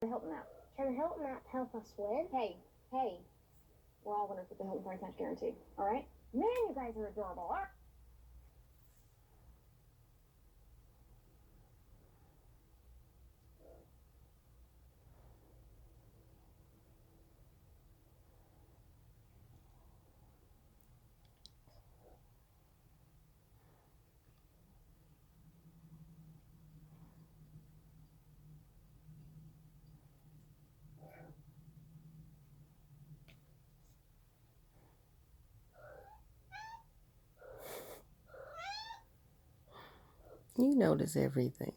The Hilton app. Can the Hilton app help us win? Hey, we're all winners with the Hilton Price Match Guarantee. All right? Man, you guys are adorable. All right. You notice everything.